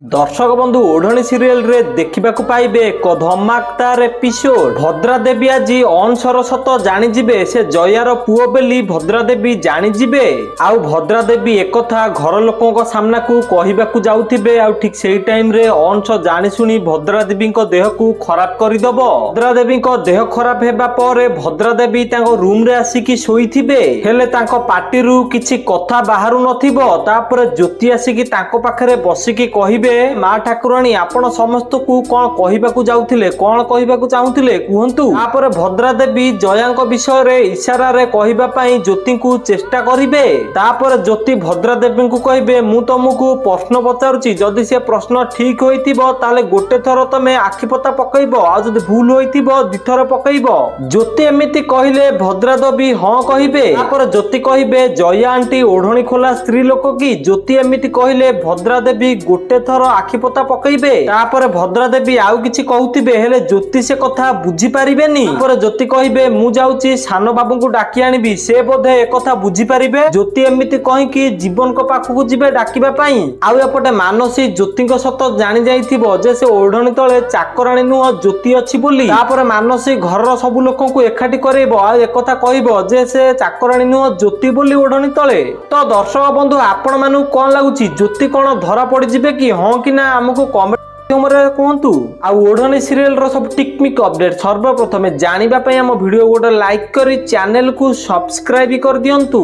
दर्शक बंधु ओढ़णी सीरियल रे देखा पाइबे एक धमाकदार एपिसोड। भद्रा देवी आज अनसर सत जाणीजे से जयार पुओ बेली भद्रा देवी जाणीजे। आउ भद्रा देवी एक घर लोकों सामना को कहवाकू जाउथिबे। आउ ठीक सेही टाइम रे अंश जानी सुनी भद्रा देवी देह को खराब करदब। भद्रा देवी देह खराब हेबा परे भद्रा देवी तांको रूम रे आसिकी शोइथिबे, हेले तांको पाटिरु किछि कथा बाहरु नथिबो। तापर ज्योति आसिकी तांको पाखरे बसिकी कहिबे, माँ ठाकुराणी आपण समस्त को कौन कहवाकू जाउथिले, कौन कहवाकू चाहुथिले कुहंतु। तापर भद्रा देवी जयांक विषय रे इशारा रे कहबा पई ज्योति को चेष्टा करिवे। तापर ज्योति भद्रा देवी को कहबे, मु तुमको प्रश्न पचारुची, जदि से प्रश्न ठीक होइतिबो ताले गोटे थर तमे आखिपता पकइबो, आ जदि भूल होइतिबो दिथर पकइबो। ज्योति एमिति कहिले भद्रा देवी हां कहिबे। तापर ज्योति कहिबे, जया आंटी ओढ़णी खोला स्त्री लोक की। ज्योति एमिति कहिले भद्रा देवी गोटे थर आखिपता पकइबे। तापर भद्रा देवी आउ किछि कहउतिबे, हेले ज्योति से कथा बुझी पारिबेनी। तापर ज्योति कहिबे, मु जाउची सानो बाबू को डाकी आनिबी, से बोधे ए कथा बुझी पारिबे। ज्योति एमिति कहि कि जीवन को पाखकू जिबे डाकिबा पई। आउ एपटे मानसी ज्योति को सत जानि जाइथिबो जे से ओढ़णी तळे चाकराणी नुह ज्योति अछि बोली। तापर मानसी घर सब लोक को एकाठी करैबो, आ ए कथा कहिबो जे से चाकराणी नुह ज्योति बोली ओढ़णी तळे। तो दर्शक बंधु आपण मानु कोन लागुची, ज्योति कोन धरा पड़ी जिबे कि हां कि ना, हमको कमेंट कहतु। आ ओढ़णी सीरियल रो सब टिकमिक अपडेट सर्वप्रथमे जानिबा पई हम वीडियो गोटे लाइक करी चैनल को सब्सक्राइब कर दियंतु।